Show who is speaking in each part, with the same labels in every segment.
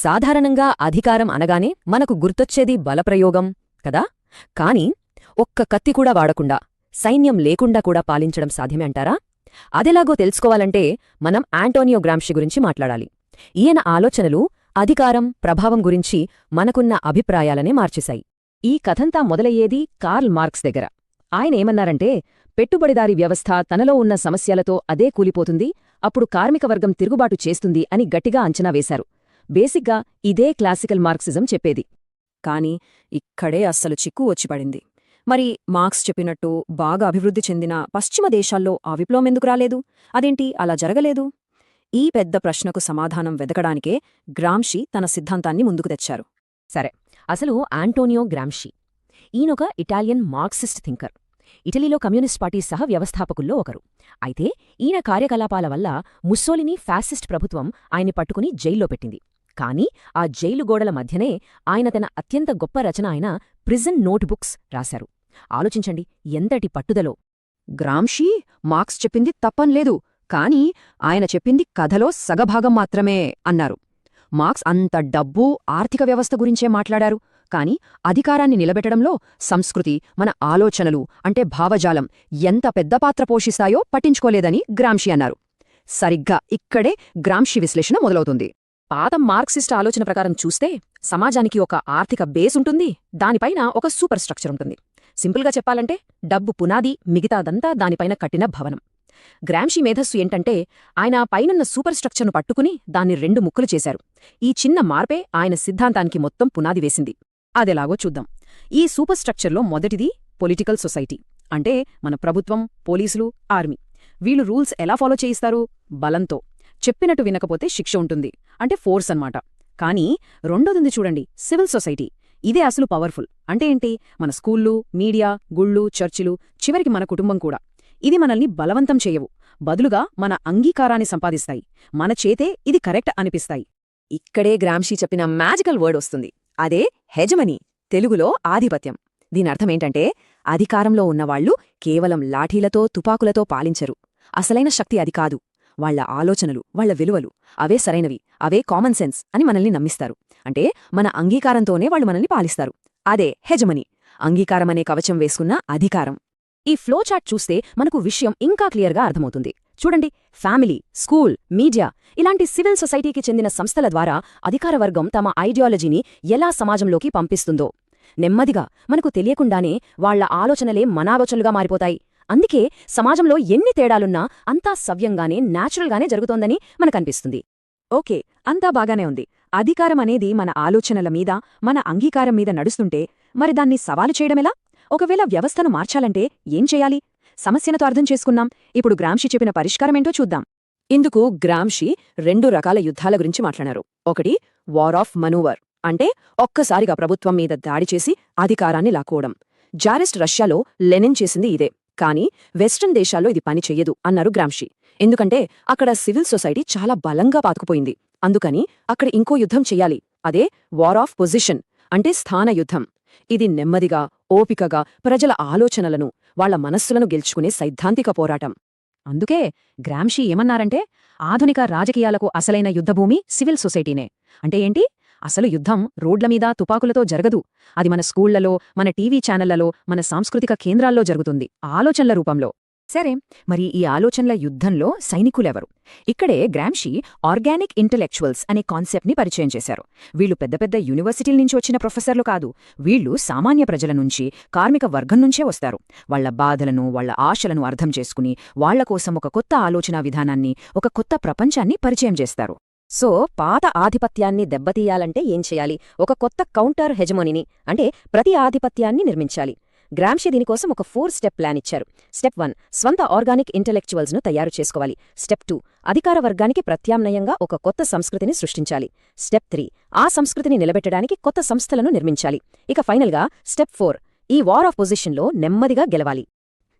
Speaker 1: సాధారణంగా అధికారం అనగానే మనకు గుర్తొచ్చేది బలప్రయోగం కదా. కాని ఒక్క కత్తి కూడా వాడకుండా, సైన్యం లేకుండా కూడా పాలించడం సాధ్యమే అంటారా? అదెలాగో తెలుసుకోవాలంటే మనం ఆంటోనియో గ్రాంషి గురించి మాట్లాడాలి. ఈయన ఆలోచనలు అధికారం, ప్రభావం గురించి మనకున్న అభిప్రాయాలనే మార్చేశాయి. ఈ కథంతా మొదలయ్యేది కార్ల్ మార్క్స్ దగ్గర. ఆయనేమన్నారంటే, పెట్టుబడిదారీ వ్యవస్థ తనలో ఉన్న సమస్యలతో అదే కూలిపోతుంది, అప్పుడు కార్మికవర్గం తిరుగుబాటు చేస్తుంది అని గట్టిగా అంచనా వేశారు. బేసిక్గా ఇదే క్లాసికల్ మార్క్సిజం చెప్పేది. కాని ఇక్కడే అస్సలు చిక్కు వచ్చిపడింది. మరి మార్క్స్ చెప్పినట్టు బాగా అభివృద్ధి చెందిన పశ్చిమ దేశాల్లో ఆ విప్లవం ఎందుకు రాలేదు? అదేంటి అలా జరగలేదు? ఈ పెద్ద ప్రశ్నకు సమాధానం వెదకడానికే గ్రాంషి తన సిద్ధాంతాన్ని ముందుకు తెచ్చారు. సరే, అసలు ఆంటోనియో గ్రాంషి ఈయనొక ఇటాలియన్ మార్క్సిస్ట్ థింకర్. ఇటలీలో కమ్యూనిస్ట్ పార్టీ సహ వ్యవస్థాపకుల్లో ఒకరు. అయితే ఈయన కార్యకలాపాల వల్ల ముస్సోలినీ ఫ్యాసిస్ట్ ప్రభుత్వం ఆయన్ని పట్టుకుని జైల్లో పెట్టింది. కాని ఆ జైలు గోడల మధ్యనే ఆయన తన అత్యంత గొప్ప రచన అయిన ప్రిజన్ నోట్బుక్స్ రాశారు. ఆలోచించండి, ఎంతటి పట్టుదలో! గ్రాంషి మార్క్స్ చెప్పింది తప్పన్లేదు, కాని ఆయన చెప్పింది కథలో సగభాగం మాత్రమే అన్నారు. మార్క్స్ అంత డబ్బు, ఆర్థిక వ్యవస్థ గురించే మాట్లాడారు, కాని అధికారాన్ని నిలబెట్టడంలో సంస్కృతి, మన ఆలోచనలు అంటే భావజాలం ఎంత పెద్ద పాత్ర పోషిస్తాయో పట్టించుకోలేదని గ్రాంషి అన్నారు. సరిగ్గా ఇక్కడే గ్రాంషి విశ్లేషణ మొదలవుతుంది. పాత మార్క్సిస్ట్ ఆలోచన ప్రకారం చూస్తే సమాజానికి ఒక ఆర్థిక బేస్ ఉంటుంది, దానిపైన ఒక సూపర్ స్ట్రక్చర్ ఉంటుంది. సింపుల్గా చెప్పాలంటే డబ్బు పునాది, మిగతాదంతా దానిపైన కట్టిన భవనం. గ్రాంషి మేధస్సు ఏంటంటే ఆయన పైనున్న సూపర్ స్ట్రక్చర్ను పట్టుకుని దాన్ని 2 ముక్కలు చేశారు. ఈ చిన్న మార్పే ఆయన సిద్ధాంతానికి మొత్తం పునాది వేసింది. అదెలాగో చూద్దాం. ఈ సూపర్ స్ట్రక్చర్లో మొదటిది పొలిటికల్ సొసైటీ. అంటే మన ప్రభుత్వం, పోలీసులు, ఆర్మీ. వీళ్ళు రూల్స్ ఎలా ఫాలో చేయిస్తారు? బలంతో. చెప్పినట్టు వినకపోతే శిక్ష ఉంటుంది, అంటే ఫోర్స్ అన్నమాట. కానీ రెండోది చూడండి, సివిల్ సొసైటీ. ఇదే అసలు పవర్ఫుల్. అంటే ఏంటి? మన స్కూళ్ళు, మీడియా, గుళ్ళు, చర్చిలు, చివరికి మన కుటుంబం కూడా. ఇది మనల్ని బలవంతం చేయవు, బదులుగా మన అంగీకారాన్ని సంపాదిస్తాయి, మన చేతే ఇది కరెక్ట్ అనిపిస్తాయి. ఇక్కడే గ్రాంషి చెప్పిన మ్యాజికల్ వర్డ్ వస్తుంది. అదే హెజమనీ, తెలుగులో ఆధిపత్యం. దీనర్థమేంటంటే అధికారంలో ఉన్నవాళ్లు కేవలం లాఠీలతో, తుపాకులతో పాలించరు. అసలైన శక్తి అది కాదు. వాళ్ల ఆలోచనలు, వాళ్ల విలువలు, అవే సరైనవి, అవే కామన్ సెన్స్ అని మనల్ని నమ్మిస్తారు. అంటే మన అంగీకారంతోనే వాళ్లు మనల్ని పాలిస్తారు. అదే హెజమనీ, అంగీకారమనే కవచం వేసుకున్న అధికారం. ఈ ఫ్లోచార్ట్ చూస్తే మనకు విషయం ఇంకా క్లియర్గా అర్థమవుతుంది. చూడండి, ఫ్యామిలీ, స్కూల్, మీడియా ఇలాంటి సివిల్ సొసైటీకి చెందిన సంస్థల ద్వారా అధికారవర్గం తమ ఐడియాలజీని ఎలా సమాజంలోకి పంపిస్తుందో నెమ్మదిగా మనకు తెలియకుండానే వాళ్ల ఆలోచనలే మనాలోచనలుగా మారిపోతాయి. అందుకే సమాజంలో ఎన్ని తేడాలున్నా అంతా సవ్యంగానే, న్యాచురల్గానే జరుగుతోందని మనకనిపిస్తుంది. ఓకే, అంతా బాగానే ఉంది. అధికారం అనేది మన ఆలోచనల మీద, మన అంగీకారం మీద నడుస్తుంటే మరి దాన్ని సవాలు చేయడమెలా? ఒకవేళ వ్యవస్థను మార్చాలంటే ఏం చేయాలి? సమస్యనతో అర్థం చేసుకున్నాం. ఇప్పుడు గ్రాంషి చెప్పిన పరిష్కారమేంటో చూద్దాం. ఇందుకు గ్రాంషి 2 రకాల యుద్ధాల గురించి మాట్లాడారు. ఒకటి వార్ ఆఫ్ మనూవర్, అంటే ఒక్కసారిగా ప్రభుత్వం మీద దాడి చేసి అధికారాన్ని లాక్కోవడం. జారెస్ట్ రష్యాలో లెనిన్ చేసింది ఇదే. కానీ వెస్ట్రన్ దేశాల్లో ఇది పని చెయ్యదు అన్నారు గ్రాంషి. ఎందుకంటే అక్కడ సివిల్ సొసైటీ చాలా బలంగా పాతుకుపోయింది. అందుకని అక్కడ ఇంకో యుద్ధం చెయ్యాలి. అదే వార్ ఆఫ్ పొజిషన్, అంటే స్థాన యుద్ధం. ఇది నెమ్మదిగా, ఓపికగా ప్రజల ఆలోచనలను, వాళ్ల మనస్సులను గెలుచుకునే సైద్ధాంతిక పోరాటం. అందుకే గ్రాంషి ఏమన్నారంటే ఆధునిక రాజకీయాలకు అసలైన యుద్ధభూమి సివిల్ సొసైటీనే. అంటే ఏంటి? అసలు యుద్ధం రోడ్లమీద తుపాకులతో జరగదు. అది మన స్కూళ్లలో, మన టీవీ ఛానళ్లలో, మన సాంస్కృతిక కేంద్రాల్లో జరుగుతుంది, ఆలోచనల రూపంలో. సరే, మరి ఈ ఆలోచనల యుద్ధంలో సైనికులెవరు? ఇక్కడే గ్రాంషి ఆర్గానిక్ ఇంటెలెక్చువల్స్ అనే కాన్సెప్ట్ని పరిచయం చేశారు. వీళ్ళు పెద్ద పెద్ద యూనివర్సిటీల నుంచి వచ్చిన ప్రొఫెసర్లు కాదు. వీళ్ళు సామాన్య ప్రజల నుంచి, కార్మిక వర్గం నుంచే వస్తారు. వాళ్ల బాధలను, వాళ్ల ఆశలను అర్థం చేసుకుని వాళ్ల కోసం ఒక కొత్త ఆలోచనా విధానాన్ని, ఒక కొత్త ప్రపంచాన్ని పరిచయం చేస్తారు. సో పాత ఆధిపత్యాన్ని దెబ్బతీయాలంటే ఏం చేయాలి? ఒక కొత్త కౌంటర్ హెజమోనీని, అంటే ప్రతి ఆధిపత్యాన్ని నిర్మించాలి. గ్రాంషి దీనికోసం ఒక 4 స్టెప్ ప్లాన్ ఇచ్చారు. స్టెప్ 1, స్వంత ఆర్గానిక్ ఇంటెలెక్చువల్స్ను తయారు చేసుకోవాలి. స్టెప్ 2, అధికార వర్గానికి ప్రత్యామ్నాయంగా ఒక కొత్త సంస్కృతిని సృష్టించాలి. స్టెప్ 3, ఆ సంస్కృతిని నిలబెట్టడానికి కొత్త సంస్థలను నిర్మించాలి. ఇక ఫైనల్గా స్టెప్ 4, ఈ వార్ ఆఫ్ పొజిషన్లో నెమ్మదిగా గెలవాలి.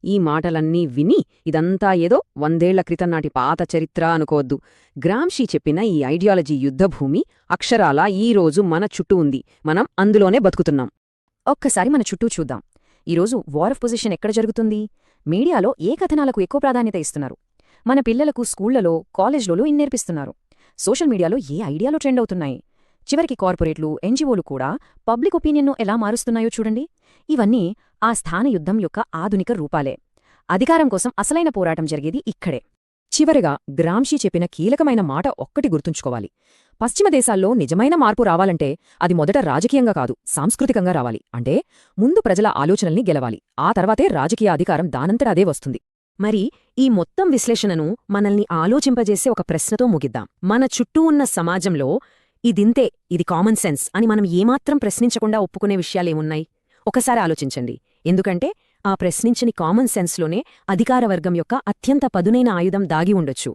Speaker 1: ఈ మాటలన్నీ విని ఇదంతా ఏదో 100 ఏళ్ల క్రితం నాటి పాత చరిత్ర అనుకోవద్దు. గ్రాంషి చెప్పిన ఈ ఐడియాలజీ యుద్ధభూమి అక్షరాలా ఈరోజు మన చుట్టూ ఉంది. మనం అందులోనే బతుకుతున్నాం. ఒక్కసారి మన చుట్టూ చూద్దాం. ఈరోజు వార్ ఆఫ్ పొజిషన్ ఎక్కడ జరుగుతుంది? మీడియాలో ఏ కథనాలకు ఎక్కువ ప్రాధాన్యత ఇస్తున్నారు? మన పిల్లలకు స్కూళ్లలో, కాలేజ్లలో ఇన్నేర్పిస్తున్నారు? సోషల్ మీడియాలో ఏ ఐడియాలు ట్రెండ్ అవుతున్నాయి? చివరికి కార్పొరేట్లు, ఎన్జీఓలు కూడా పబ్లిక్ ఒపీనియన్ను ఎలా మారుస్తున్నాయో చూడండి. ఇవన్నీ ఆ స్థాన యుద్ధం యొక్క ఆధునిక రూపాలే. అధికారం కోసం అసలైన పోరాటం జరిగేది ఇక్కడే. చివరగా గ్రాంషీ చెప్పిన కీలకమైన మాట ఒక్కటి గుర్తుంచుకోవాలి. పశ్చిమ దేశాల్లో నిజమైన మార్పు రావాలంటే అది మొదట రాజకీయంగా కాదు, సాంస్కృతికంగా రావాలి. అంటే ముందు ప్రజల ఆలోచనల్ని గెలవాలి, ఆ తర్వాతే రాజకీయ అధికారం దానంతట అదే వస్తుంది. మరి ఈ మొత్తం విశ్లేషణను మనల్ని ఆలోచింపజేసే ఒక ప్రశ్నతో ముగిద్దాం. మన చుట్టూ ఉన్న సమాజంలో ఇదింతే, ఇది కామన్ సెన్స్ అని మనం ఏమాత్రం ప్రశ్నించకుండా ఒప్పుకునే విషయాలేమున్నాయి? ఒకసారి ఆలోచించండి. ఎందుకంటే ఆ ప్రశ్నించని కామన్ సెన్స్లోనే అధికారవర్గం యొక్క అత్యంత పదునైన ఆయుధం దాగి ఉండొచ్చు.